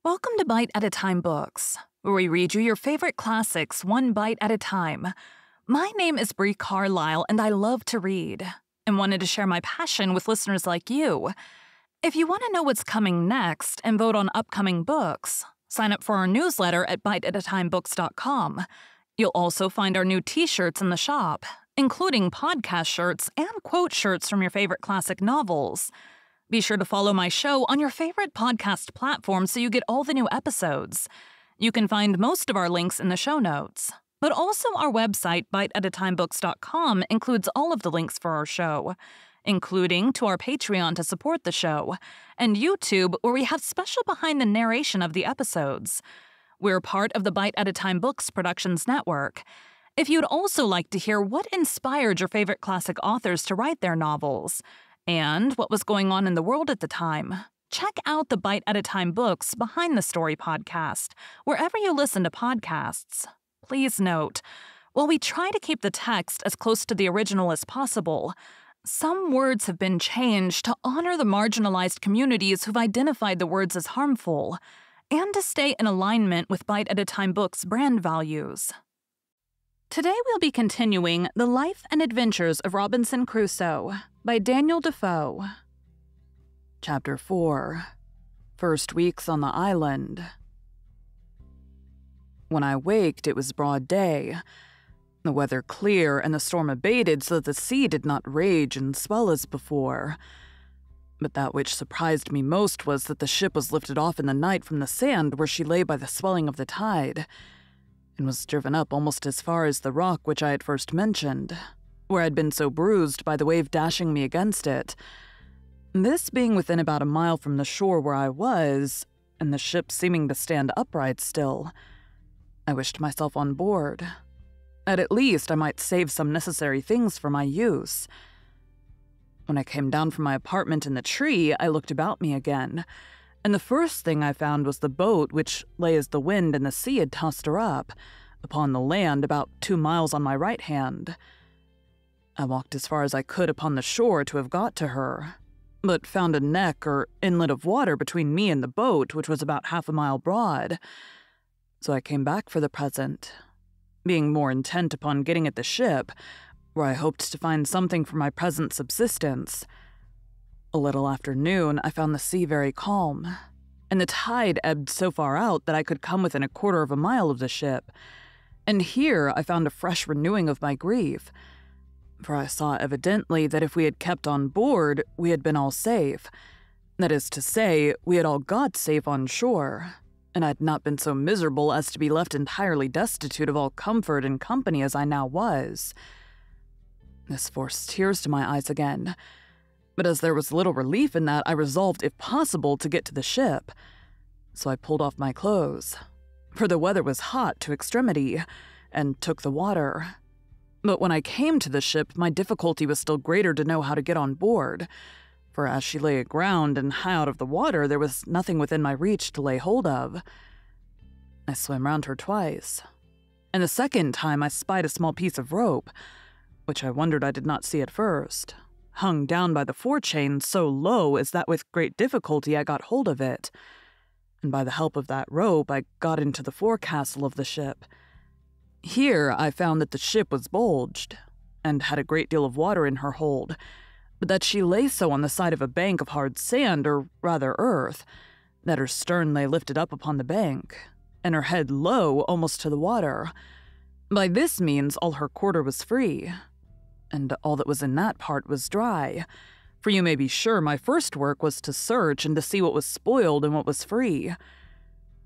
Welcome to Bite at a Time Books, where we read you your favorite classics one bite at a time. My name is Bree Carlile, and I love to read, and wanted to share my passion with listeners like you. If you want to know what's coming next and vote on upcoming books, sign up for our newsletter at biteatatimebooks.com. You'll also find our new t-shirts in the shop, including podcast shirts and quote shirts from your favorite classic novels. Be sure to follow my show on your favorite podcast platform so you get all the new episodes. You can find most of our links in the show notes, but also our website, biteatatimebooks.com, includes all of the links for our show, including to our Patreon to support the show, and YouTube, where we have special behind the narration of the episodes. We're part of the Bite at a Time Books Productions Network. If you'd also like to hear what inspired your favorite classic authors to write their novels, and what was going on in the world at the time, check out the Bite at a Time Books Behind the Story podcast, wherever you listen to podcasts. Please note, while we try to keep the text as close to the original as possible, some words have been changed to honor the marginalized communities who've identified the words as harmful, and to stay in alignment with Bite at a Time Books' brand values. Today we'll be continuing The Life and Adventures of Robinson Crusoe by Daniel Defoe. Chapter 4. First Weeks on the Island. When I waked, it was broad day, the weather clear and the storm abated so that the sea did not rage and swell as before. But that which surprised me most was that the ship was lifted off in the night from the sand where she lay by the swelling of the tide, and was driven up almost as far as the rock which I had first mentioned, where I had been so bruised by the wave dashing me against it. This being within about a mile from the shore where I was, and the ship seeming to stand upright still, I wished myself on board. At least I might save some necessary things for my use. When I came down from my apartment in the tree, I looked about me again, and the first thing I found was the boat which lay as the wind and the sea had tossed her up, upon the land about 2 miles on my right hand. I walked as far as I could upon the shore to have got to her, but found a neck or inlet of water between me and the boat, which was about half a mile broad. So I came back for the present, being more intent upon getting at the ship, where I hoped to find something for my present subsistence. A little after noon, I found the sea very calm, and the tide ebbed so far out that I could come within 1/4 of a mile of the ship. And here I found a fresh renewing of my grief, for I saw evidently that if we had kept on board, we had been all safe. That is to say, we had all got safe on shore, and I had not been so miserable as to be left entirely destitute of all comfort and company as I now was. This forced tears to my eyes again, but as there was little relief in that, I resolved, if possible, to get to the ship. So I pulled off my clothes, for the weather was hot to extremity, and took the water. But when I came to the ship, my difficulty was still greater to know how to get on board, for as she lay aground and high out of the water, there was nothing within my reach to lay hold of. I swam round her twice, and the second time I spied a small piece of rope, which I wondered I did not see at first, hung down by the forechain so low as that with great difficulty I got hold of it, and by the help of that rope I got into the forecastle of the ship. Here I found that the ship was bulged, and had a great deal of water in her hold, but that she lay so on the side of a bank of hard sand, or rather earth, that her stern lay lifted up upon the bank, and her head low almost to the water. By this means all her quarter was free, and all that was in that part was dry, for you may be sure my first work was to search and to see what was spoiled and what was free.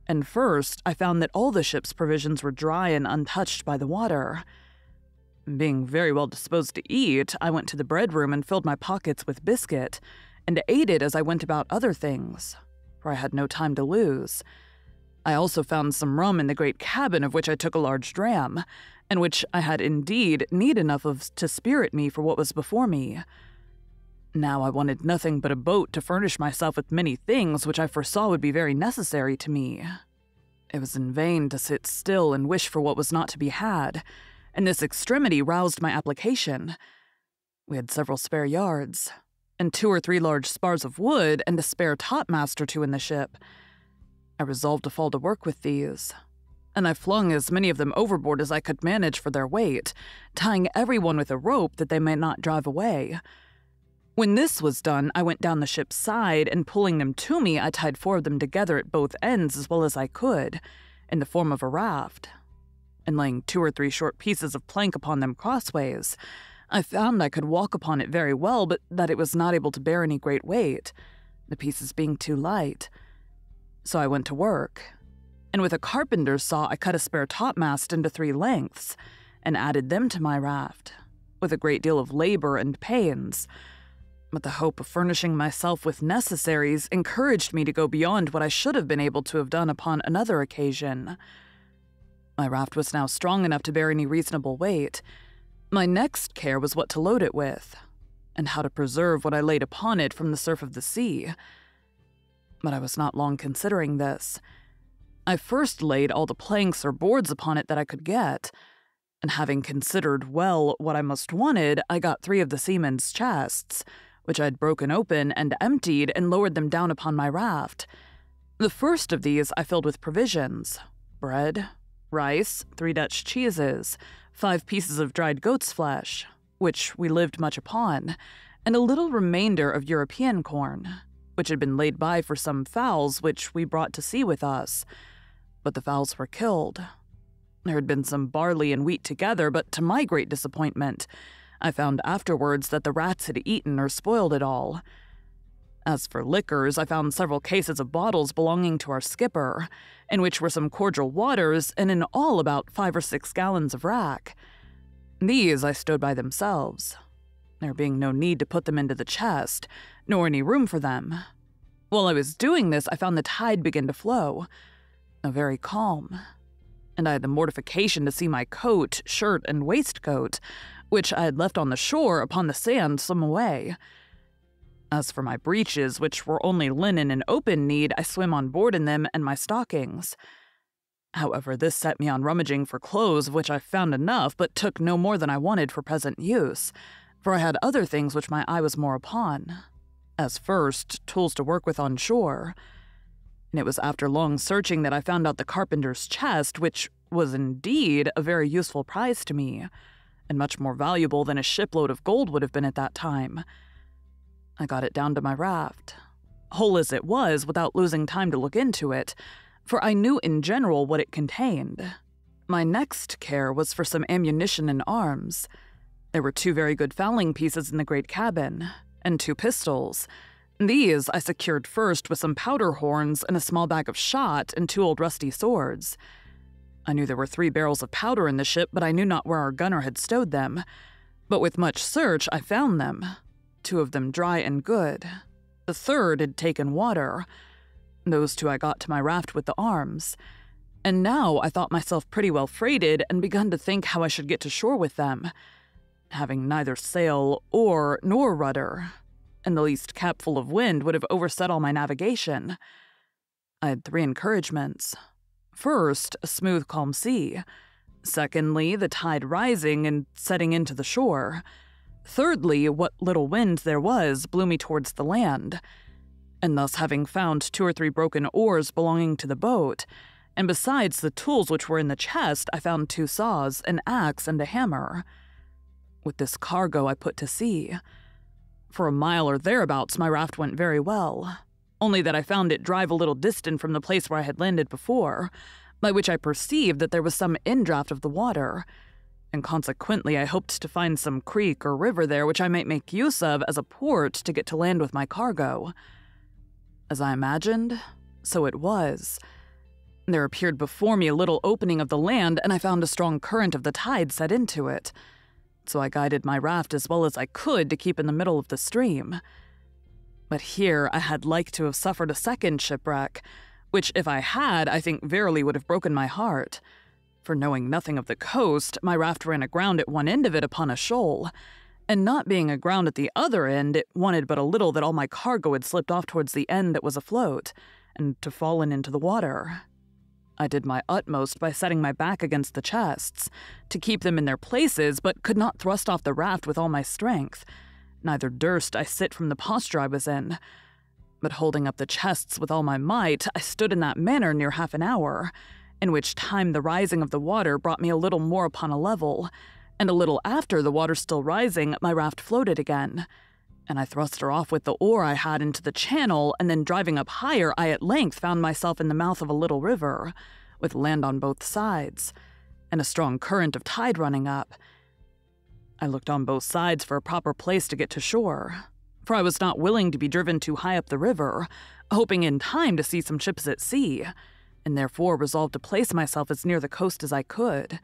And first I found that all the ship's provisions were dry and untouched by the water. Being very well disposed to eat, I went to the bread room and filled my pockets with biscuit, and ate it as I went about other things, for I had no time to lose. I also found some rum in the great cabin, of which I took a large dram, and which I had indeed need enough of to spirit me for what was before me. Now I wanted nothing but a boat to furnish myself with many things which I foresaw would be very necessary to me. It was in vain to sit still and wish for what was not to be had, and this extremity roused my application. We had several spare yards, and 2 or 3 large spars of wood, and a spare topmast or 2 in the ship. I resolved to fall to work with these, and I flung as many of them overboard as I could manage for their weight, tying everyone with a rope that they might not drive away. When this was done, I went down the ship's side, and pulling them to me, I tied 4 of them together at both ends as well as I could, in the form of a raft. And laying 2 or 3 short pieces of plank upon them crossways, I found I could walk upon it very well, but that it was not able to bear any great weight, the pieces being too light. So I went to work, and with a carpenter's saw I cut a spare topmast into 3 lengths, and added them to my raft, with a great deal of labor and pains. But the hope of furnishing myself with necessaries encouraged me to go beyond what I should have been able to have done upon another occasion. My raft was now strong enough to bear any reasonable weight. My next care was what to load it with, and how to preserve what I laid upon it from the surf of the sea. But I was not long considering this. I first laid all the planks or boards upon it that I could get, and having considered well what I most wanted, I got 3 of the seamen's chests, which I had broken open and emptied, and lowered them down upon my raft. The first of these I filled with provisions: bread, rice, 3 Dutch cheeses, 5 pieces of dried goat's flesh, which we lived much upon, and a little remainder of European corn, which had been laid by for some fowls which we brought to sea with us, but the fowls were killed. There had been some barley and wheat together, but to my great disappointment, I found afterwards that the rats had eaten or spoiled it all. As for liquors, I found several cases of bottles belonging to our skipper, in which were some cordial waters, and in all about 5 or 6 gallons of rack. These I stowed by themselves, there being no need to put them into the chest, nor any room for them. While I was doing this, I found the tide begin to flow, a very calm, and I had the mortification to see my coat, shirt, and waistcoat, which I had left on the shore upon the sand some way. As for my breeches, which were only linen and open kneed, I swam on board in them, and my stockings. However, this set me on rummaging for clothes, of which I found enough, but took no more than I wanted for present use, for I had other things which my eye was more upon, as first, tools to work with on shore. And it was after long searching that I found out the carpenter's chest, which was indeed a very useful prize to me, and much more valuable than a shipload of gold would have been at that time. I got it down to my raft, whole as it was, without losing time to look into it, for I knew in general what it contained. My next care was for some ammunition and arms. There were 2 very good fowling pieces in the great cabin, and 2 pistols. These I secured first with some powder horns and a small bag of shot and 2 old rusty swords. I knew there were 3 barrels of powder in the ship, but I knew not where our gunner had stowed them. But with much search I found them, 2 of them dry and good. The 3rd had taken water. Those 2 I got to my raft with the arms. And now I thought myself pretty well freighted, and begun to think how I should get to shore with them, having neither sail nor rudder, and the least capful of wind would have overset all my navigation. I had 3 encouragements. First, a smooth, calm sea. Secondly, the tide rising and setting into the shore. Thirdly, what little wind there was blew me towards the land. And thus, having found 2 or 3 broken oars belonging to the boat, and besides the tools which were in the chest, I found 2 saws, an axe, and a hammer. With this cargo I put to sea. For a mile or thereabouts my raft went very well, only that I found it drive a little distant from the place where I had landed before, by which I perceived that there was some indraft of the water, and consequently I hoped to find some creek or river there which I might make use of as a port to get to land with my cargo. As I imagined, so it was. There appeared before me a little opening of the land, and I found a strong current of the tide set into it, so I guided my raft as well as I could to keep in the middle of the stream. But here I had like to have suffered a second shipwreck, which if I had, I think verily would have broken my heart. For knowing nothing of the coast, my raft ran aground at one end of it upon a shoal, and not being aground at the other end, it wanted but a little that all my cargo had slipped off towards the end that was afloat, and to fallen into the water. I did my utmost by setting my back against the chests, to keep them in their places, but could not thrust off the raft with all my strength, neither durst I sit from the posture I was in. But holding up the chests with all my might, I stood in that manner near half an hour, in which time the rising of the water brought me a little more upon a level, and a little after, the water still rising, my raft floated again, and I thrust her off with the oar I had into the channel, and then driving up higher, I at length found myself in the mouth of a little river, with land on both sides, and a strong current of tide running up. I looked on both sides for a proper place to get to shore, for I was not willing to be driven too high up the river, hoping in time to see some ships at sea, and therefore resolved to place myself as near the coast as I could.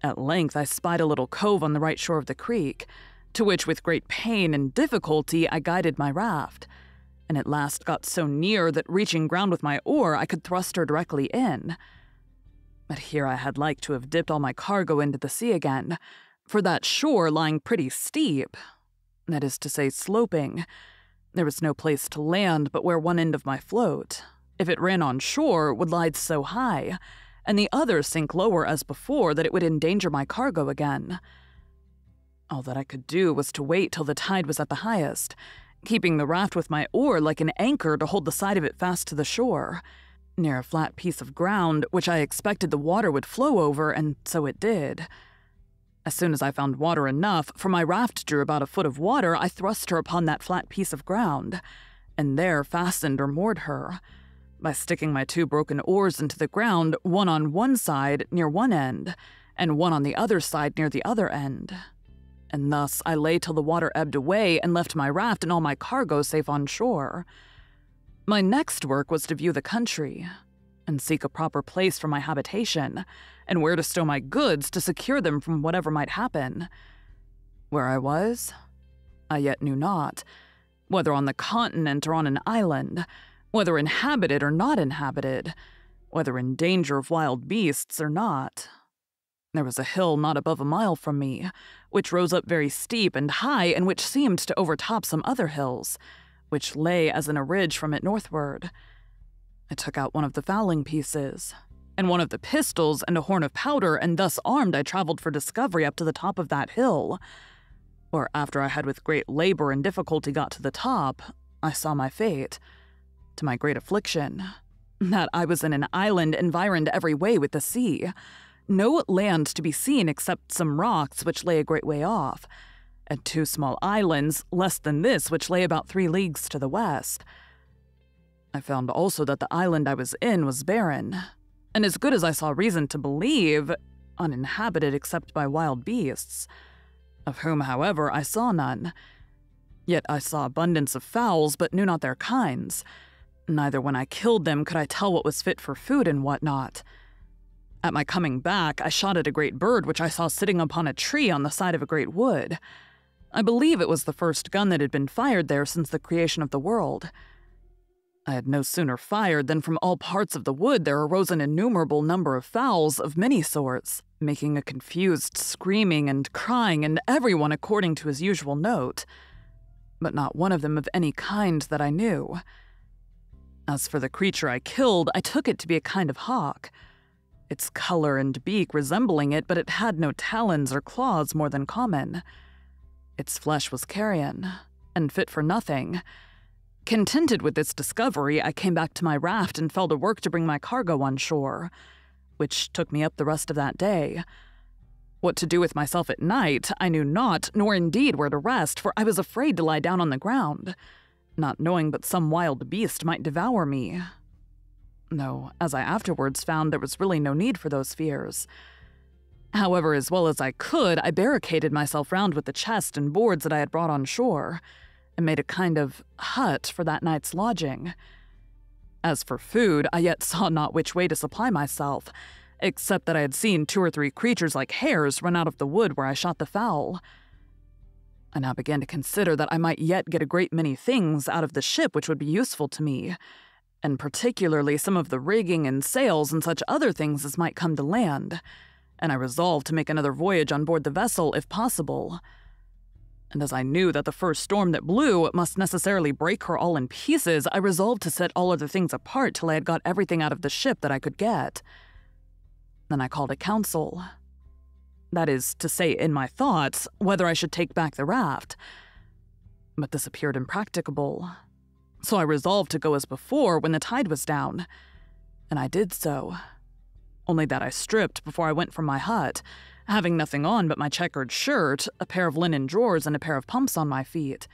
At length I spied a little cove on the right shore of the creek, to which with great pain and difficulty I guided my raft, and at last got so near that reaching ground with my oar I could thrust her directly in. But here I had like to have dipped all my cargo into the sea again, for that shore lying pretty steep, that is to say sloping, there was no place to land but where one end of my float, if it ran on shore, would lie so high, and the other sink lower as before, that it would endanger my cargo again. All that I could do was to wait till the tide was at the highest, keeping the raft with my oar like an anchor to hold the side of it fast to the shore, near a flat piece of ground which I expected the water would flow over, and so it did. As soon as I found water enough, for my raft drew about a foot of water, I thrust her upon that flat piece of ground, and there fastened or moored her, by sticking my 2 broken oars into the ground, one on one side near one end, and one on the other side near the other end. And thus I lay till the water ebbed away and left my raft and all my cargo safe on shore. My next work was to view the country, and seek a proper place for my habitation, and where to stow my goods to secure them from whatever might happen. Where I was, I yet knew not, whether on the continent or on an island, whether inhabited or not inhabited, whether in danger of wild beasts or not. There was a hill not above a mile from me, which rose up very steep and high, and which seemed to overtop some other hills, which lay as in a ridge from it northward. I took out one of the fowling pieces, and one of the pistols, and a horn of powder, and thus armed I traveled for discovery up to the top of that hill, where after I had with great labor and difficulty got to the top, I saw my fate, to my great affliction, that I was in an island environed every way with the sea, no land to be seen except some rocks which lay a great way off, and 2 small islands, less than this, which lay about 3 leagues to the west. I found also that the island I was in was barren, and as good as I saw reason to believe, uninhabited except by wild beasts, of whom, however, I saw none. Yet I saw abundance of fowls, but knew not their kinds. Neither when I killed them could I tell what was fit for food and what not. At my coming back, I shot at a great bird which I saw sitting upon a tree on the side of a great wood. I believe it was the first gun that had been fired there since the creation of the world. I had no sooner fired than from all parts of the wood there arose an innumerable number of fowls of many sorts, making a confused screaming and crying, and everyone according to his usual note, but not one of them of any kind that I knew. As for the creature I killed, I took it to be a kind of hawk, its color and beak resembling it, but it had no talons or claws more than common. Its flesh was carrion, and fit for nothing. Contented with this discovery, I came back to my raft and fell to work to bring my cargo on shore, which took me up the rest of that day. What to do with myself at night, I knew not, nor indeed where to rest, for I was afraid to lie down on the ground, not knowing but some wild beast might devour me. Though, as I afterwards found, there was really no need for those fears. However, as well as I could, I barricaded myself round with the chest and boards that I had brought on shore, and made a kind of hut for that night's lodging. As for food, I yet saw not which way to supply myself, except that I had seen 2 or 3 creatures like hares run out of the wood where I shot the fowl. I now began to consider that I might yet get a great many things out of the ship which would be useful to me, and particularly some of the rigging and sails and such other things as might come to land, and I resolved to make another voyage on board the vessel if possible. And as I knew that the first storm that blew must necessarily break her all in pieces, I resolved to set all other things apart till I had got everything out of the ship that I could get. Then I called a council. That is to say, in my thoughts, whether I should take back the raft. But this appeared impracticable, so I resolved to go as before when the tide was down, and I did so. Only that I stripped before I went from my hut, having nothing on but my checkered shirt, a pair of linen drawers, and a pair of pumps on my feet.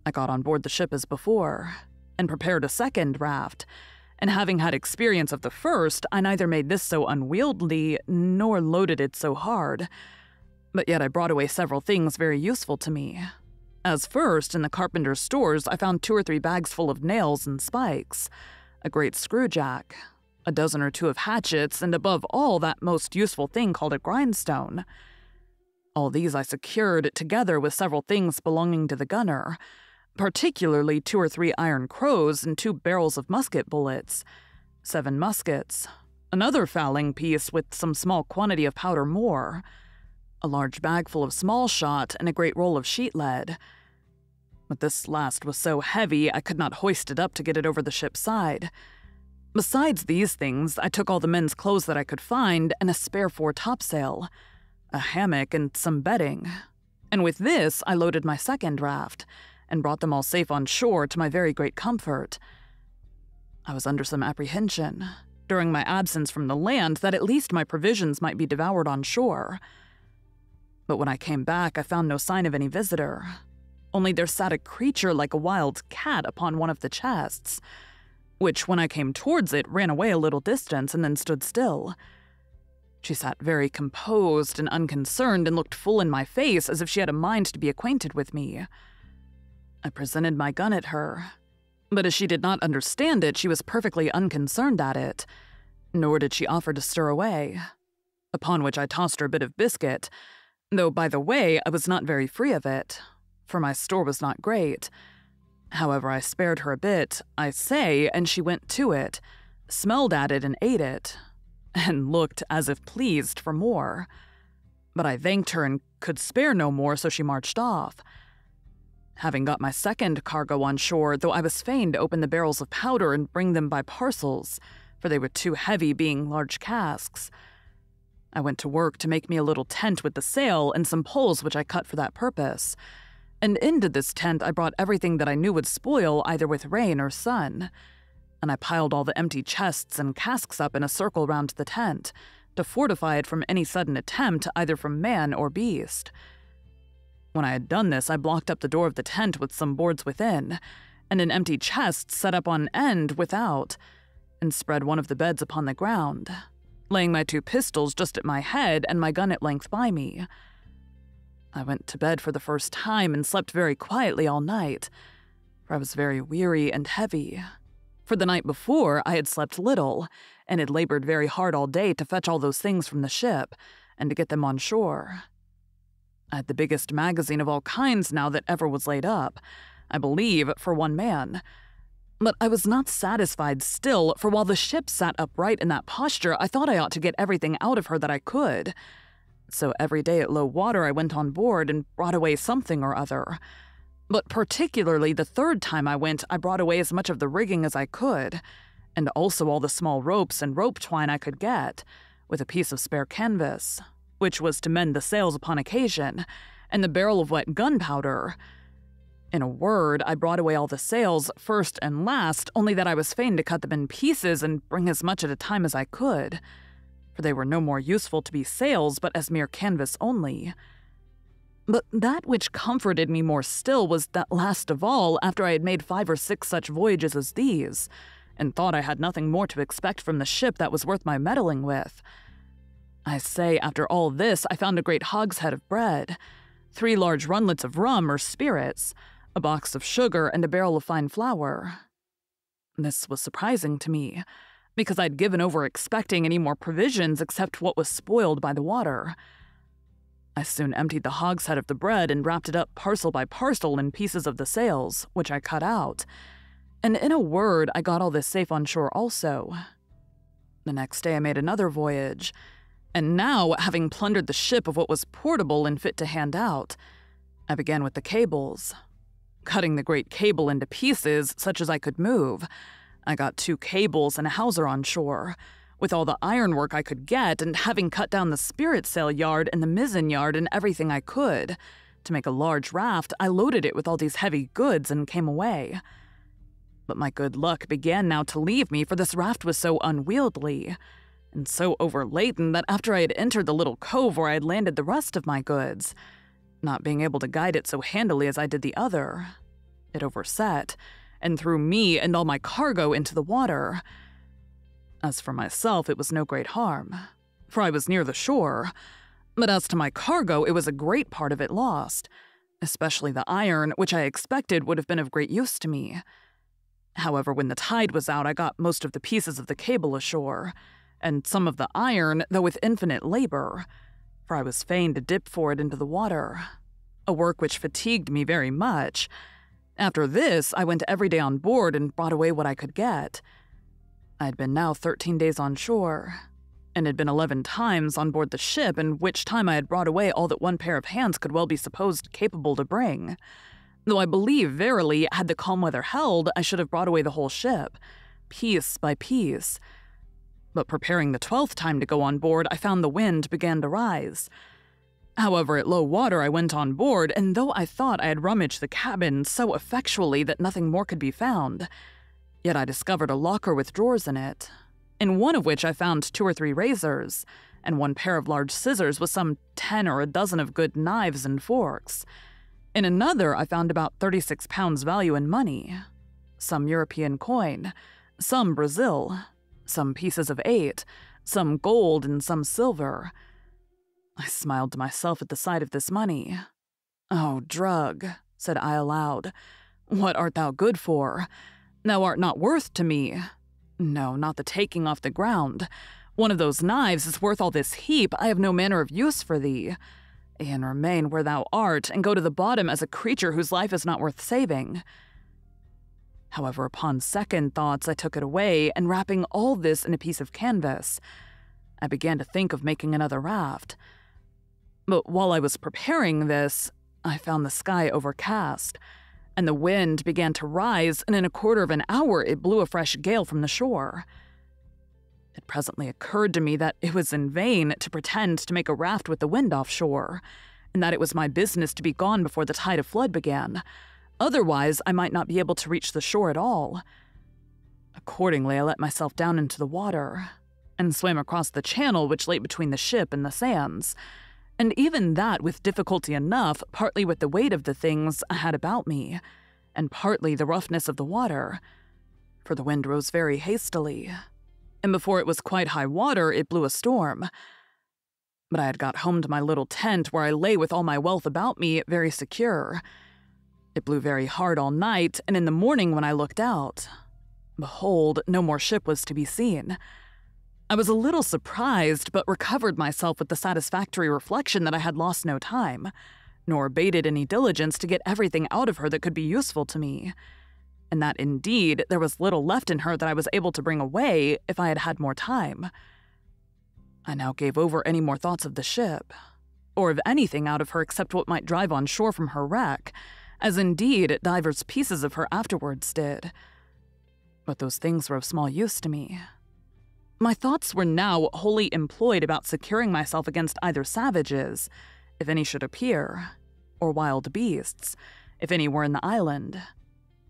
I got on board the ship as before, and prepared a second raft, and having had experience of the first, I neither made this so unwieldy, nor loaded it so hard. But yet I brought away several things very useful to me. As first, in the carpenter's stores, I found 2 or 3 bags full of nails and spikes, a great screwjack, a dozen or 2 of hatchets, and above all, that most useful thing called a grindstone. All these I secured, together with several things belonging to the gunner, particularly 2 or 3 iron crows and 2 barrels of musket bullets, 7 muskets, another fowling piece with some small quantity of powder more, a large bag full of small shot, and a great roll of sheet lead. But this last was so heavy I could not hoist it up to get it over the ship's side. Besides these things, I took all the men's clothes that I could find and a spare fore topsail, a hammock, and some bedding. And with this, I loaded my second raft, and brought them all safe on shore to my very great comfort. I was under some apprehension, during my absence from the land, that at least my provisions might be devoured on shore. But when I came back, I found no sign of any visitor. Only there sat a creature like a wild cat upon one of the chests, which, when I came towards it, ran away a little distance and then stood still. She sat very composed and unconcerned and looked full in my face as if she had a mind to be acquainted with me. I presented my gun at her, but as she did not understand it, she was perfectly unconcerned at it, nor did she offer to stir away, upon which I tossed her a bit of biscuit, though, by the way, I was not very free of it, for my store was not great. However, I spared her a bit, I say, and she went to it, smelled at it and ate it, and looked as if pleased for more. But I thanked her and could spare no more, so she marched off. Having got my second cargo on shore, though I was fain to open the barrels of powder and bring them by parcels, for they were too heavy, being large casks, I went to work to make me a little tent with the sail and some poles which I cut for that purpose, and into this tent I brought everything that I knew would spoil either with rain or sun, and I piled all the empty chests and casks up in a circle round the tent, to fortify it from any sudden attempt either from man or beast. When I had done this, I blocked up the door of the tent with some boards within, and an empty chest set up on end without, and spread one of the beds upon the ground, laying my 2 pistols just at my head and my gun at length by me. I went to bed for the first time and slept very quietly all night, for I was very weary and heavy. For the night before, I had slept little, and had labored very hard all day to fetch all those things from the ship, and to get them on shore. I had the biggest magazine of all kinds now that ever was laid up, I believe, for one man. But I was not satisfied still, for while the ship sat upright in that posture, I thought I ought to get everything out of her that I could. So every day at low water I went on board and brought away something or other. But particularly the third time I went, I brought away as much of the rigging as I could, and also all the small ropes and rope twine I could get, with a piece of spare canvas, which was to mend the sails upon occasion, and the barrel of wet gunpowder. In a word, I brought away all the sails, first and last, only that I was fain to cut them in pieces and bring as much at a time as I could, for they were no more useful to be sails but as mere canvas only. But that which comforted me more still was that last of all, after I had made 5 or 6 such voyages as these, and thought I had nothing more to expect from the ship that was worth my meddling with. I say, after all this, I found a great hogshead of bread, 3 large runlets of rum or spirits, a box of sugar, and a barrel of fine flour. This was surprising to me, because I'd given over expecting any more provisions except what was spoiled by the water. I soon emptied the hogshead of the bread and wrapped it up parcel by parcel in pieces of the sails, which I cut out, and in a word, I got all this safe on shore also. The next day I made another voyage, and now, having plundered the ship of what was portable and fit to hand out, I began with the cables. Cutting the great cable into pieces, such as I could move, I got 2 cables and a hawser on shore, with all the ironwork I could get, and having cut down the spritsail yard and the mizzen yard and everything I could, to make a large raft, I loaded it with all these heavy goods and came away. But my good luck began now to leave me, for this raft was so unwieldy and so overladen that after I had entered the little cove where I had landed the rest of my goods, not being able to guide it so handily as I did the other, it overset and threw me and all my cargo into the water. As for myself, it was no great harm, for I was near the shore, but as to my cargo, it was a great part of it lost, especially the iron, which I expected would have been of great use to me. However, when the tide was out, I got most of the pieces of the cable ashore, and some of the iron, though with infinite labor, for I was fain to dip for it into the water, a work which fatigued me very much. After this, I went every day on board and brought away what I could get. I had been now 13 days on shore, and had been 11 times on board the ship, in which time I had brought away all that one pair of hands could well be supposed capable to bring. Though I believe, verily, had the calm weather held, I should have brought away the whole ship, piece by piece. But preparing the 12th time to go on board, I found the wind began to rise. However, at low water I went on board, and though I thought I had rummaged the cabin so effectually that nothing more could be found, yet I discovered a locker with drawers in it, in one of which I found 2 or 3 razors, and 1 pair of large scissors with some 10 or a dozen of good knives and forks. In another I found about 36 pounds value in money, some European coin, some Brazil, some pieces of 8, some gold and some silver. I smiled to myself at the sight of this money. "Oh, drug," said I aloud, "what art thou good for? Thou art not worth to me. No, not the taking off the ground. One of those knives is worth all this heap. I have no manner of use for thee. E'en remain where thou art, and go to the bottom as a creature whose life is not worth saving." However, upon second thoughts, I took it away, and wrapping all this in a piece of canvas, I began to think of making another raft. But while I was preparing this, I found the sky overcast, and the wind began to rise, and in a quarter of an hour it blew a fresh gale from the shore. It presently occurred to me that it was in vain to pretend to make a raft with the wind offshore, and that it was my business to be gone before the tide of flood began. Otherwise, I might not be able to reach the shore at all. Accordingly, I let myself down into the water, and swam across the channel which lay between the ship and the sands, and even that with difficulty enough, partly with the weight of the things I had about me, and partly the roughness of the water, for the wind rose very hastily, and before it was quite high water, it blew a storm. But I had got home to my little tent, where I lay with all my wealth about me, very secure. It blew very hard all night, and in the morning when I looked out, behold, no more ship was to be seen. I was a little surprised, but recovered myself with the satisfactory reflection that I had lost no time, nor abated any diligence to get everything out of her that could be useful to me, and that indeed there was little left in her that I was able to bring away if I had had more time. I now gave over any more thoughts of the ship, or of anything out of her except what might drive on shore from her wreck, as indeed divers pieces of her afterwards did. But those things were of small use to me. My thoughts were now wholly employed about securing myself against either savages, if any should appear, or wild beasts, if any were in the island.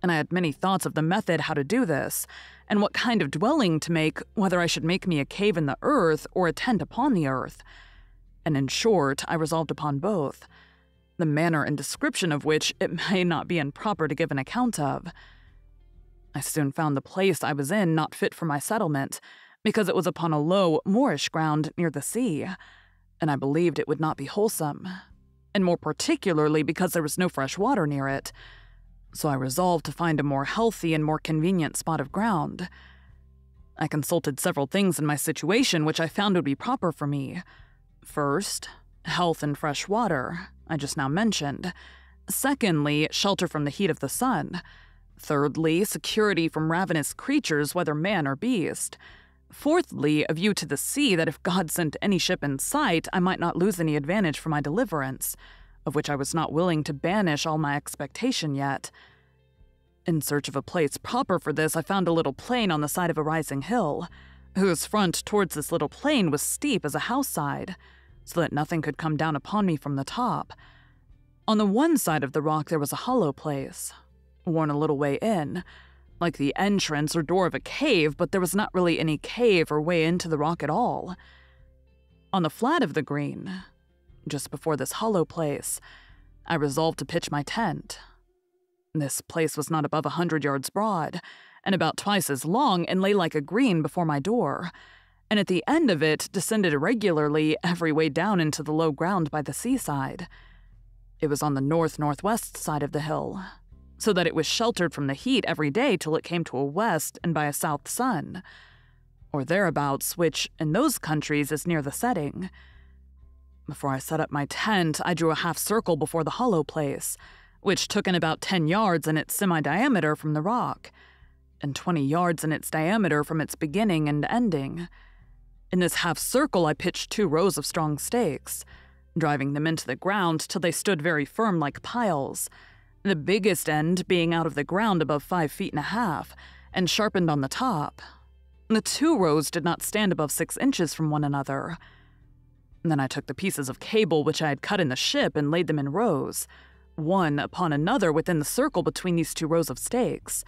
And I had many thoughts of the method how to do this, and what kind of dwelling to make, whether I should make me a cave in the earth or a tent upon the earth. And in short, I resolved upon both, the manner and description of which it may not be improper to give an account of. I soon found the place I was in not fit for my settlement, because it was upon a low, moorish ground near the sea, and I believed it would not be wholesome, and more particularly because there was no fresh water near it. So I resolved to find a more healthy and more convenient spot of ground. I consulted several things in my situation which I found would be proper for me. First, health and fresh water, I just now mentioned. Secondly, shelter from the heat of the sun. Thirdly, security from ravenous creatures, whether man or beast. Fourthly, a view to the sea, that if God sent any ship in sight, I might not lose any advantage for my deliverance, of which I was not willing to banish all my expectation yet. In search of a place proper for this, I found a little plain on the side of a rising hill, whose front towards this little plain was steep as a house side, so that nothing could come down upon me from the top. On the one side of the rock there was a hollow place, worn a little way in, like the entrance or door of a cave, but there was not really any cave or way into the rock at all. On the flat of the green, just before this hollow place, I resolved to pitch my tent. This place was not above 100 yards broad, and about twice as long, and lay like a green before my door, and at the end of it descended irregularly every way down into the low ground by the seaside. It was on the north-northwest side of the hill, so that it was sheltered from the heat every day till it came to a west and by a south sun, or thereabouts, which in those countries is near the setting. Before I set up my tent, I drew a half circle before the hollow place, which took in about 10 yards in its semi-diameter from the rock, and 20 yards in its diameter from its beginning and ending. In this half circle, I pitched 2 rows of strong stakes, driving them into the ground till they stood very firm like piles, the biggest end being out of the ground above 5 feet and a half, and sharpened on the top. The 2 rows did not stand above 6 inches from one another. Then I took the pieces of cable which I had cut in the ship and laid them in rows, one upon another within the circle between these 2 rows of stakes,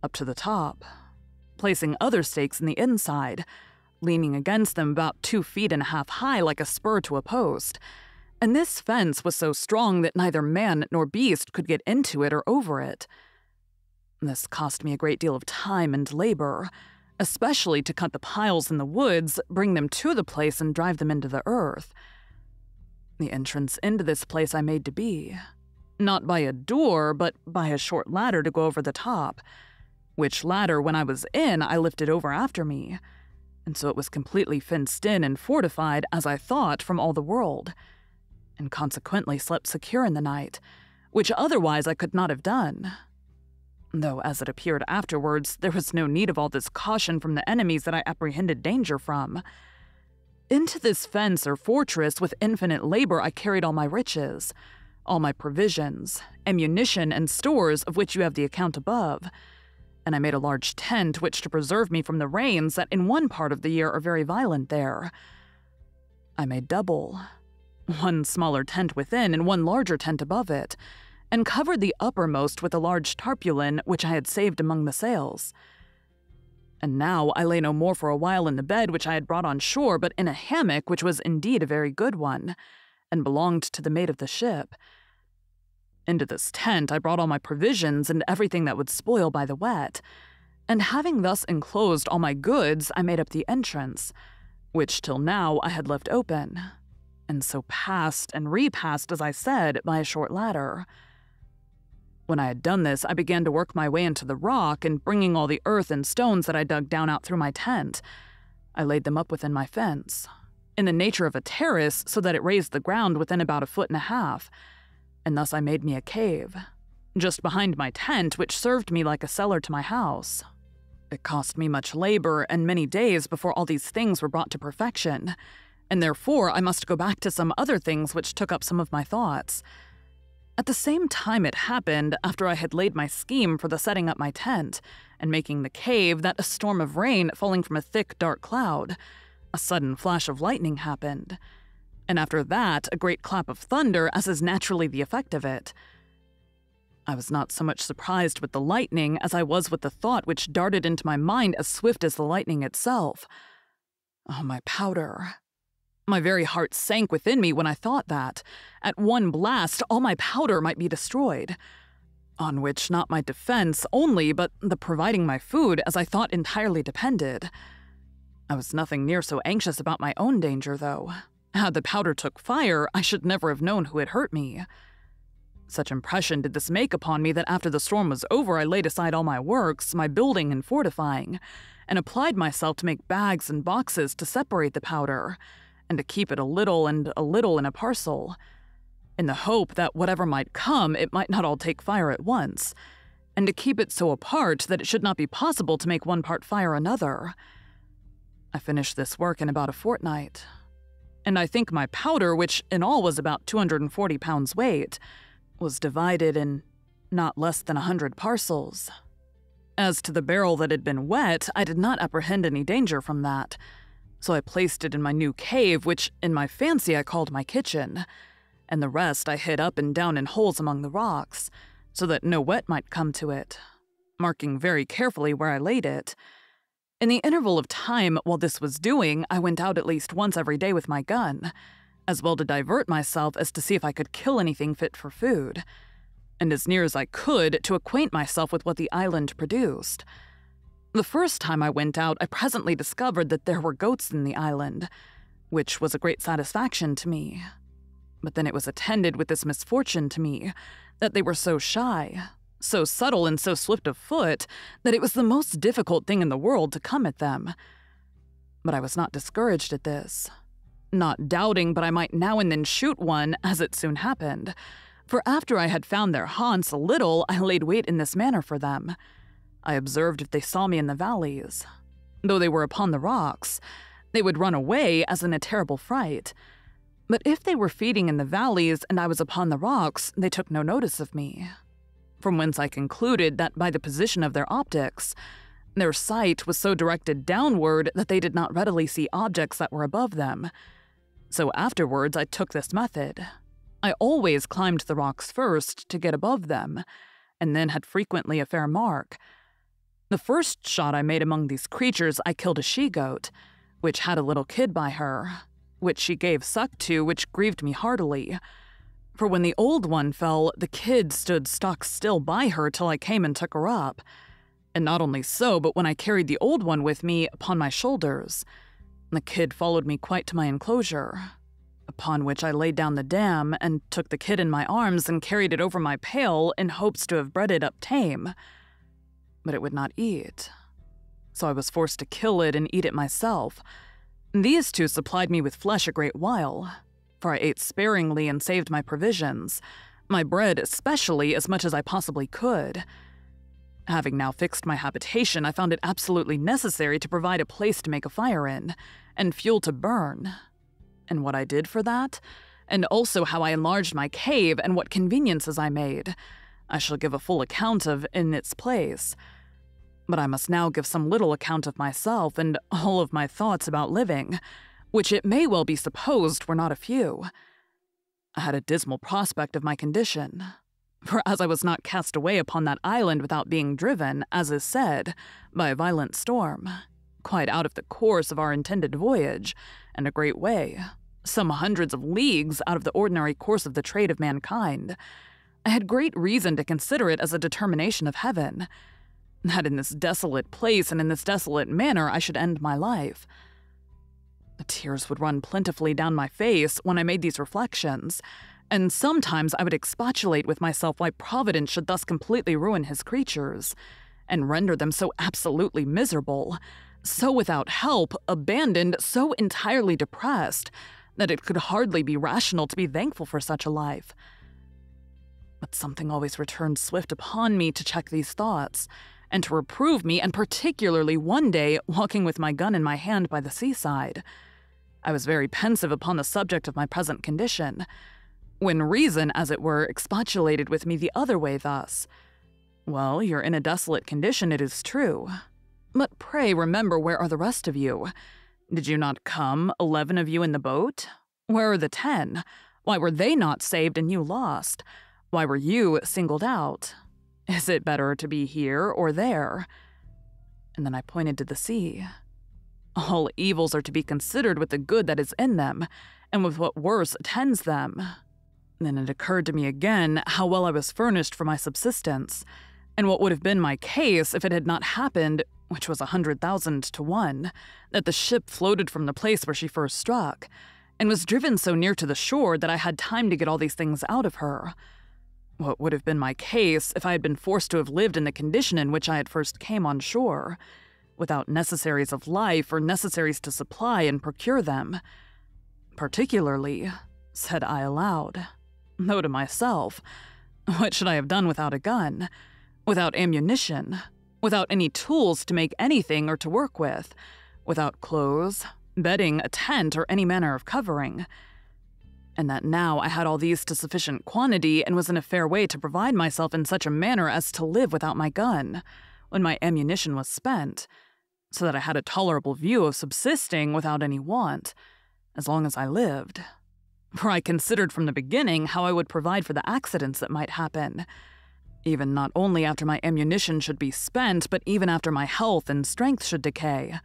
up to the top, placing other stakes in the inside, leaning against them about 2 feet and a half high like a spur to a post. And this fence was so strong that neither man nor beast could get into it or over it. This cost me a great deal of time and labor, especially to cut the piles in the woods, bring them to the place, and drive them into the earth. The entrance into this place I made to be, not by a door, but by a short ladder to go over the top, which ladder, when I was in, I lifted over after me, and so it was completely fenced in and fortified, as I thought, from all the world, and consequently slept secure in the night, which otherwise I could not have done. Though, as it appeared afterwards, there was no need of all this caution from the enemies that I apprehended danger from. Into this fence or fortress with infinite labor I carried all my riches, all my provisions, ammunition, and stores of which you have the account above, and I made a large tent which to preserve me from the rains that in one part of the year are very violent there. I made double, one smaller tent within and one larger tent above it, and covered the uppermost with a large tarpaulin which I had saved among the sails. And now I lay no more for a while in the bed which I had brought on shore, but in a hammock which was indeed a very good one, and belonged to the mate of the ship. Into this tent I brought all my provisions and everything that would spoil by the wet, and having thus enclosed all my goods, I made up the entrance, which till now I had left open, and so passed and repassed, as I said, by a short ladder. When I had done this, I began to work my way into the rock, and bringing all the earth and stones that I dug down out through my tent, I laid them up within my fence, in the nature of a terrace, so that it raised the ground within about 1.5 feet, and thus I made me a cave, just behind my tent, which served me like a cellar to my house. It cost me much labor and many days before all these things were brought to perfection, and therefore I must go back to some other things which took up some of my thoughts. At the same time it happened, after I had laid my scheme for the setting up my tent and making the cave, that a storm of rain falling from a thick dark cloud, a sudden flash of lightning happened, and after that a great clap of thunder, as is naturally the effect of it. I was not so much surprised with the lightning as I was with the thought which darted into my mind as swift as the lightning itself. Oh, my powder! My very heart sank within me when I thought that, at one blast, all my powder might be destroyed, on which not my defense only, but the providing my food, as I thought, entirely depended. I was nothing near so anxious about my own danger, though. Had the powder took fire, I should never have known who had hurt me. Such impression did this make upon me that after the storm was over, I laid aside all my works, my building and fortifying, and applied myself to make bags and boxes to separate the powder, and to keep it a little and a little in a parcel, in the hope that whatever might come, it might not all take fire at once, and to keep it so apart that it should not be possible to make one part fire another. I finished this work in about a fortnight, and I think my powder, which in all was about 240 pounds weight, was divided in not less than 100 parcels. As to the barrel that had been wet, I did not apprehend any danger from that, so I placed it in my new cave, which in my fancy I called my kitchen, and the rest I hid up and down in holes among the rocks, so that no wet might come to it. marking very carefully where I laid it. In the interval of time while this was doing, I went out at least once every day with my gun, as well to divert myself as to see if I could kill anything fit for food, and as near as I could to acquaint myself with what the island produced. The first time I went out, I presently discovered that there were goats in the island, which was a great satisfaction to me. But then it was attended with this misfortune to me, that they were so shy, so subtle and so swift of foot, that it was the most difficult thing in the world to come at them. But I was not discouraged at this, not doubting but I might now and then shoot one, as it soon happened. For after I had found their haunts a little, I laid wait in this manner for them. I observed if they saw me in the valleys. Though they were upon the rocks, they would run away as in a terrible fright. But if they were feeding in the valleys and I was upon the rocks, they took no notice of me. From whence I concluded that by the position of their optics, their sight was so directed downward that they did not readily see objects that were above them. So afterwards I took this method. I always climbed the rocks first to get above them, and then had frequently a fair mark. The first shot I made among these creatures, I killed a she-goat, which had a little kid by her, which she gave suck to, which grieved me heartily. For when the old one fell, the kid stood stock still by her till I came and took her up. And not only so, but when I carried the old one with me upon my shoulders, the kid followed me quite to my enclosure, upon which I laid down the dam and took the kid in my arms and carried it over my pail in hopes to have bred it up tame. But it would not eat, so I was forced to kill it and eat it myself. These two supplied me with flesh a great while, for I ate sparingly and saved my provisions, my bread especially, as much as I possibly could. Having now fixed my habitation, I found it absolutely necessary to provide a place to make a fire in, and fuel to burn. And what I did for that, and also how I enlarged my cave and what conveniences I made, I shall give a full account of in its place. But I must now give some little account of myself and all of my thoughts about living, which it may well be supposed were not a few. I had a dismal prospect of my condition, for as I was not cast away upon that island without being driven, as is said, by a violent storm, quite out of the course of our intended voyage, and a great way, some hundreds of leagues out of the ordinary course of the trade of mankind, I had great reason to consider it as a determination of heaven, that in this desolate place and in this desolate manner I should end my life. The tears would run plentifully down my face when I made these reflections, and sometimes I would expostulate with myself why Providence should thus completely ruin his creatures, and render them so absolutely miserable, so without help, abandoned, so entirely depressed, that it could hardly be rational to be thankful for such a life. But something always returned swift upon me to check these thoughts, and to reprove me, and particularly one day, walking with my gun in my hand by the seaside. I was very pensive upon the subject of my present condition, when reason, as it were, expostulated with me the other way thus: "Well, you're in a desolate condition, it is true. But pray remember, where are the rest of you? Did you not come, 11 of you in the boat? Where are the 10? Why were they not saved and you lost? Why were you singled out? Is it better to be here or there?" And then I pointed to the sea. All evils are to be considered with the good that is in them, and with what worse attends them. Then it occurred to me again how well I was furnished for my subsistence, and what would have been my case if it had not happened, which was 100,000 to 1, that the ship floated from the place where she first struck, and was driven so near to the shore that I had time to get all these things out of her. What would have been my case if I had been forced to have lived in the condition in which I had first came on shore, without necessaries of life or necessaries to supply and procure them? Particularly, said I aloud, though to myself, what should I have done without a gun, without ammunition, without any tools to make anything or to work with, without clothes, bedding, a tent, or any manner of covering? And that now I had all these to sufficient quantity and was in a fair way to provide myself in such a manner as to live without my gun, when my ammunition was spent, so that I had a tolerable view of subsisting without any want, as long as I lived. For I considered from the beginning how I would provide for the accidents that might happen. even not only after my ammunition should be spent, but even after my health and strength should decay.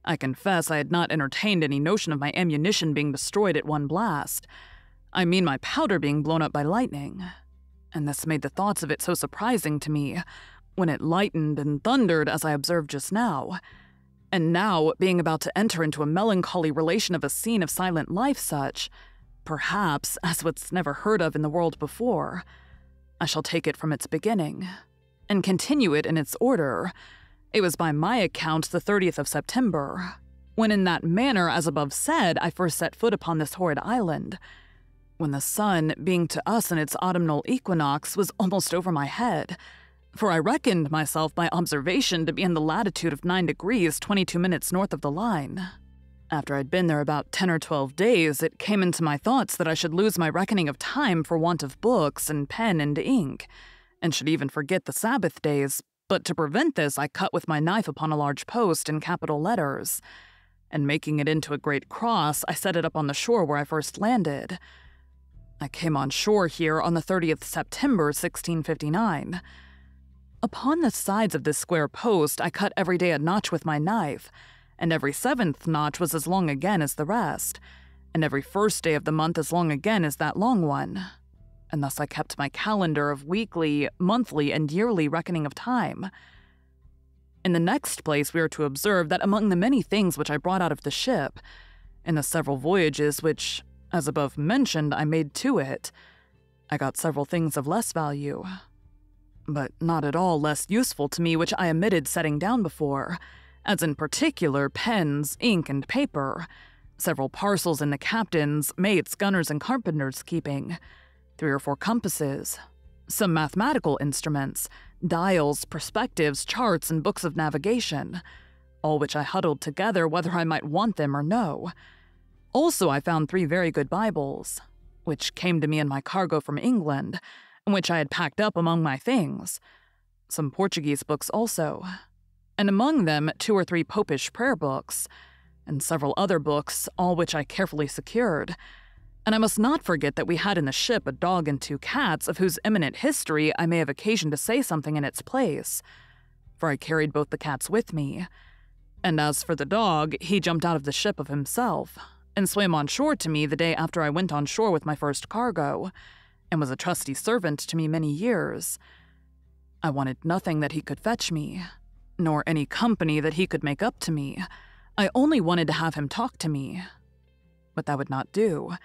I confess I had not entertained any notion of my ammunition being destroyed at one blast. I mean my powder being blown up by lightning. And this made the thoughts of it so surprising to me, when it lightened and thundered as I observed just now. And now, being about to enter into a melancholy relation of a scene of silent life such, perhaps, as was never heard of in the world before, I shall take it from its beginning, and continue it in its order. It was by my account the 30th of September, when in that manner as above said I first set foot upon this horrid island, when the sun, being to us in its autumnal equinox, was almost over my head, for I reckoned myself by observation to be in the latitude of 9 degrees 22 minutes north of the line. After I'd been there about 10 or 12 days, it came into my thoughts that I should lose my reckoning of time for want of books and pen and ink, and should even forget the Sabbath days, but to prevent this I cut with my knife upon a large post in capital letters, and making it into a great cross, I set it up on the shore where I first landed. I came on shore here on the 30th September, 1659. Upon the sides of this square post I cut every day a notch with my knife, and every 7th notch was as long again as the rest, and every 1st day of the month as long again as that long one. And thus I kept my calendar of weekly, monthly, and yearly reckoning of time. In the next place we are to observe that among the many things which I brought out of the ship, in the several voyages which, as above mentioned, I made to it, I got several things of less value, but not at all less useful to me, which I omitted setting down before, as in particular pens, ink, and paper, several parcels in the captain's, mates, gunners, and carpenters' keeping, 3 or 4 compasses, some mathematical instruments, dials, perspectives, charts, and books of navigation, all which I huddled together whether I might want them or no. Also I found 3 very good Bibles, which came to me in my cargo from England, and which I had packed up among my things, some Portuguese books also, and among them 2 or 3 Popish prayer books, and several other books, all which I carefully secured. And I must not forget that we had in the ship a dog and 2 cats, of whose eminent history I may have occasion to say something in its place, for I carried both the cats with me. And as for the dog, he jumped out of the ship of himself, and swam on shore to me the day after I went on shore with my first cargo, and was a trusty servant to me many years. I wanted nothing that he could fetch me, nor any company that he could make up to me. I only wanted to have him talk to me. But that would not do.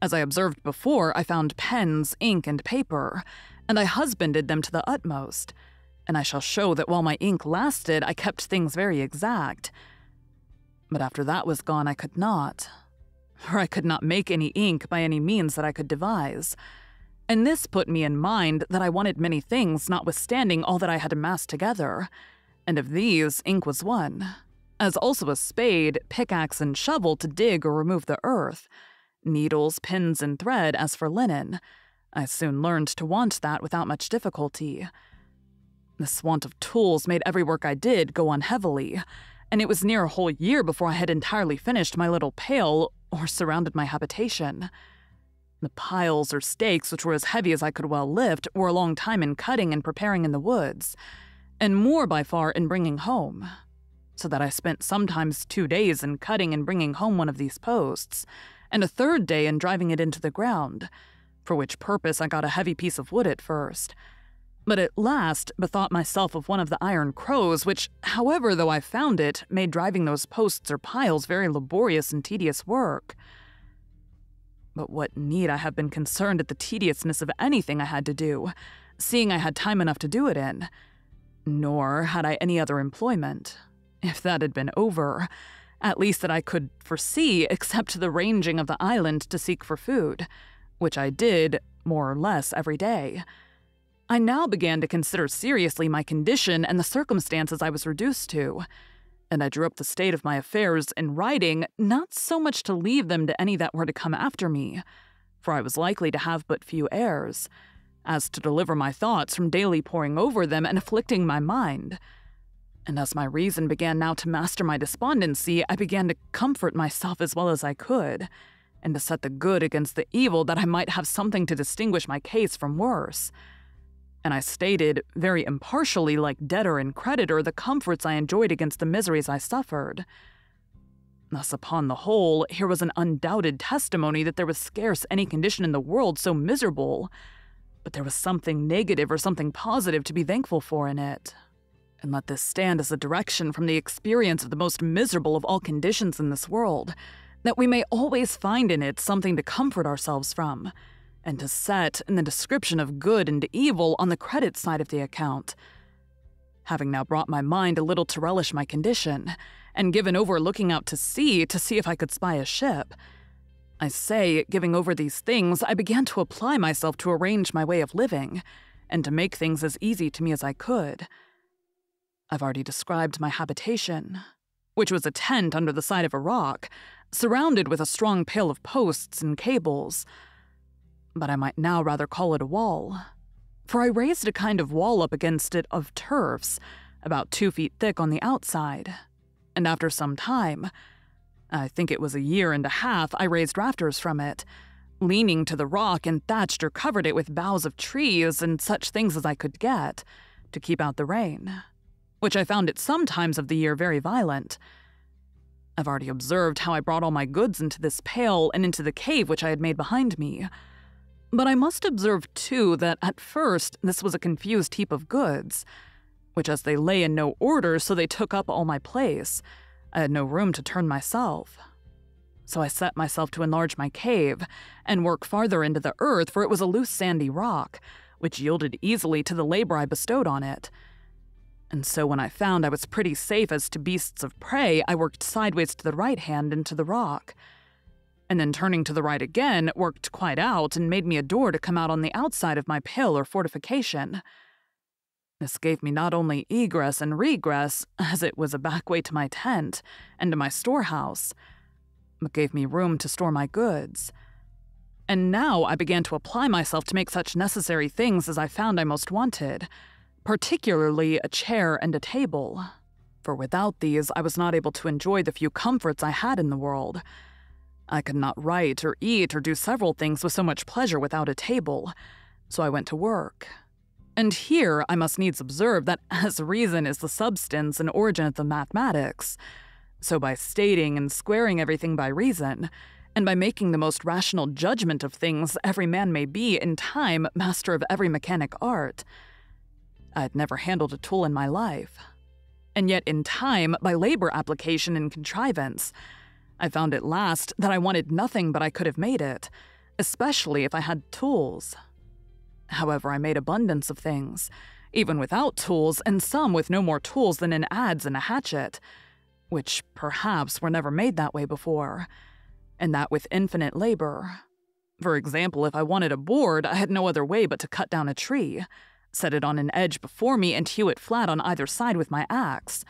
As I observed before, I found pens, ink, and paper, and I husbanded them to the utmost, and I shall show that while my ink lasted, I kept things very exact. But after that was gone, I could not, for I could not make any ink by any means that I could devise. And this put me in mind that I wanted many things, notwithstanding all that I had amassed together, and of these ink was one, as also a spade, pickaxe, and shovel to dig or remove the earth, needles, pins, and thread. As for linen, I soon learned to want that without much difficulty. This want of tools made every work I did go on heavily, and it was near a whole year before I had entirely finished my little pail or surrounded my habitation. The piles or stakes, which were as heavy as I could well lift, were a long time in cutting and preparing in the woods, and more by far in bringing home, so that I spent sometimes 2 days in cutting and bringing home one of these posts, and a 3rd day in driving it into the ground, for which purpose I got a heavy piece of wood at first, but at last bethought myself of one of the iron crows, which, however, though I found it, made driving those posts or piles very laborious and tedious work. But what need I have been concerned at the tediousness of anything I had to do, seeing I had time enough to do it in, nor had I any other employment, if that had been over, at least that I could foresee, except the ranging of the island to seek for food, which I did, more or less, every day. I now began to consider seriously my condition and the circumstances I was reduced to, and I drew up the state of my affairs in writing, not so much to leave them to any that were to come after me, for I was likely to have but few heirs, as to deliver my thoughts from daily poring over them and afflicting my mind. And as my reason began now to master my despondency, I began to comfort myself as well as I could, and to set the good against the evil, that I might have something to distinguish my case from worse. and I stated, very impartially like debtor and creditor, the comforts I enjoyed against the miseries I suffered. Thus, upon the whole, here was an undoubted testimony that there was scarce any condition in the world so miserable, but there was something negative or something positive to be thankful for in it. And let this stand as a direction from the experience of the most miserable of all conditions in this world, that we may always find in it something to comfort ourselves from, and to set, in the description of good and evil, on the credit side of the account. Having now brought my mind a little to relish my condition, and given over looking out to see if I could spy a ship, I say, giving over these things, I began to apply myself to arrange my way of living, and to make things as easy to me as I could. I've already described my habitation, which was a tent under the side of a rock, surrounded with a strong pale of posts and cables. But I might now rather call it a wall, for I raised a kind of wall up against it of turfs, about 2 feet thick on the outside, and after some time, I think it was a year and a half, I raised rafters from it, leaning to the rock, and thatched or covered it with boughs of trees and such things as I could get, to keep out the rain, which I found at some times of the year very violent. I've already observed how I brought all my goods into this pail and into the cave which I had made behind me. But I must observe, too, that at first this was a confused heap of goods, which as they lay in no order, so they took up all my place. I had no room to turn myself. So I set myself to enlarge my cave, and work farther into the earth, for it was a loose sandy rock, which yielded easily to the labor I bestowed on it. And so when I found I was pretty safe as to beasts of prey, I worked sideways to the right hand into the rock, and then turning to the right again, worked quite out and made me a door to come out on the outside of my pale or fortification. This gave me not only egress and regress, as it was a back way to my tent and to my storehouse, but gave me room to store my goods. And now I began to apply myself to make such necessary things as I found I most wanted, particularly a chair and a table, for without these I was not able to enjoy the few comforts I had in the world. I could not write or eat or do several things with so much pleasure without a table, so I went to work. And here I must needs observe that as reason is the substance and origin of the mathematics, so by stating and squaring everything by reason, and by making the most rational judgment of things every man may be in time master of every mechanic art. I had never handled a tool in my life, and yet in time, by labor application and contrivance, I found at last that I wanted nothing but I could have made it, especially if I had tools. However, I made abundance of things, even without tools, and some with no more tools than an adze and a hatchet, which perhaps were never made that way before, and that with infinite labor. For example, if I wanted a board, I had no other way but to cut down a tree, set it on an edge before me, and hew it flat on either side with my axe,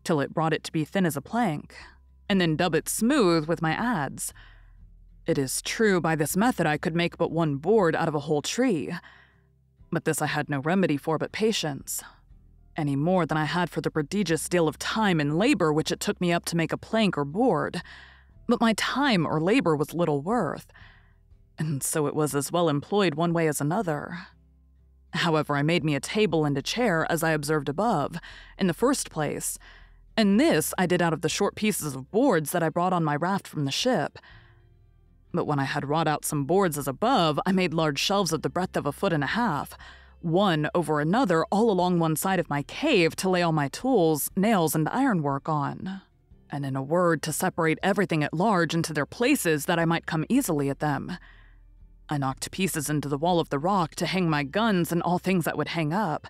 till it brought it to be thin as a plank, and then dub it smooth with my adze. It is true, by this method I could make but one board out of a whole tree, but this I had no remedy for but patience, any more than I had for the prodigious deal of time and labor which it took me up to make a plank or board. But my time or labor was little worth, and so it was as well employed one way as another. However, I made me a table and a chair, as I observed above, in the first place, and this I did out of the short pieces of boards that I brought on my raft from the ship. But when I had wrought out some boards as above, I made large shelves of the breadth of 1.5 feet, one over another all along one side of my cave to lay all my tools, nails, and ironwork on, and in a word, to separate everything at large into their places that I might come easily at them. I knocked pieces into the wall of the rock to hang my guns and all things that would hang up,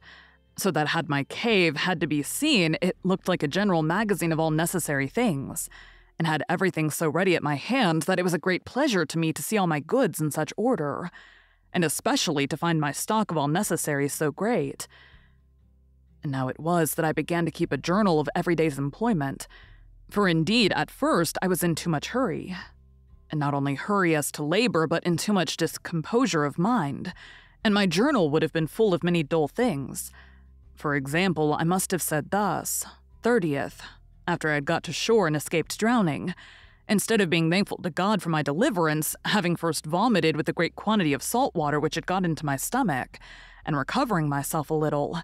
so that had my cave had to be seen, it looked like a general magazine of all necessary things, and had everything so ready at my hand that it was a great pleasure to me to see all my goods in such order, and especially to find my stock of all necessaries so great. And now it was that I began to keep a journal of every day's employment, for indeed at first I was in too much hurry, and not only hurry as to labor, but in too much discomposure of mind, and my journal would have been full of many dull things. For example, I must have said thus, 30th, after I had got to shore and escaped drowning, instead of being thankful to God for my deliverance, having first vomited with the great quantity of salt water which had got into my stomach, and recovering myself a little,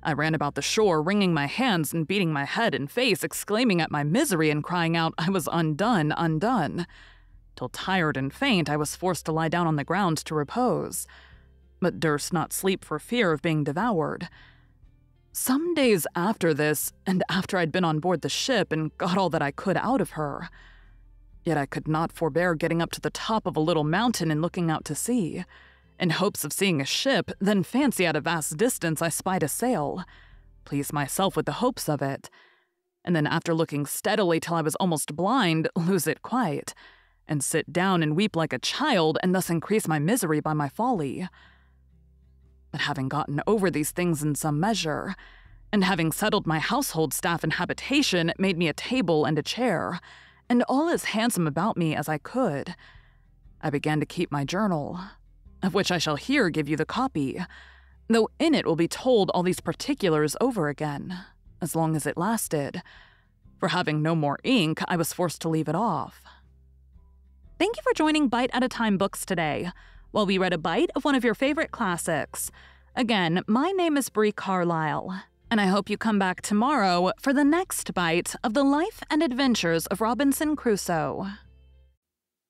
I ran about the shore, wringing my hands and beating my head and face, exclaiming at my misery and crying out I was undone, undone. Till tired and faint, I was forced to lie down on the ground to repose, but durst not sleep for fear of being devoured. Some days after this, and after I'd been on board the ship and got all that I could out of her, yet I could not forbear getting up to the top of a little mountain and looking out to sea, in hopes of seeing a ship, then fancy at a vast distance I spied a sail, please myself with the hopes of it, and then after looking steadily till I was almost blind, lose it quite, and sit down and weep like a child, and thus increase my misery by my folly. But having gotten over these things in some measure, and having settled my household staff and habitation, made me a table and a chair, and all as handsome about me as I could, I began to keep my journal, of which I shall here give you the copy, though in it will be told all these particulars over again, as long as it lasted, for having no more ink, I was forced to leave it off. Thank you for joining Bite at a Time Books today, while we read a bite of one of your favorite classics. Again, my name is Bree Carlile, and I hope you come back tomorrow for the next bite of the life and adventures of Robinson Crusoe.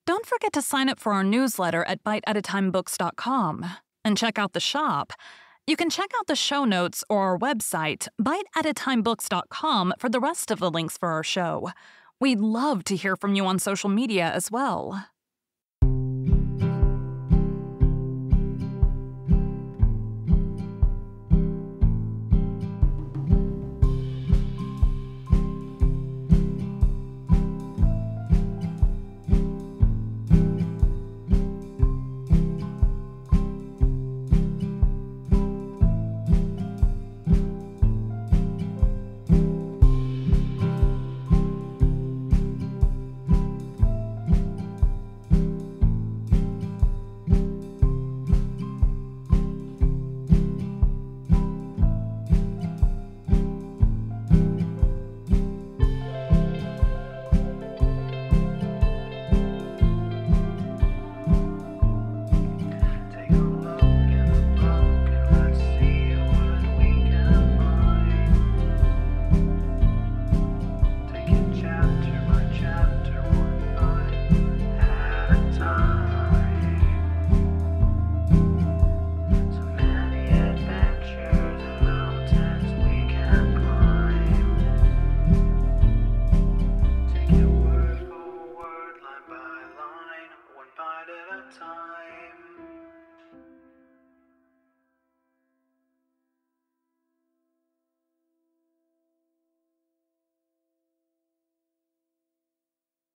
Don't forget to sign up for our newsletter at biteatatimebooks.com and check out the shop. You can check out the show notes or our website, biteatatimebooks.com, for the rest of the links for our show. We'd love to hear from you on social media as well.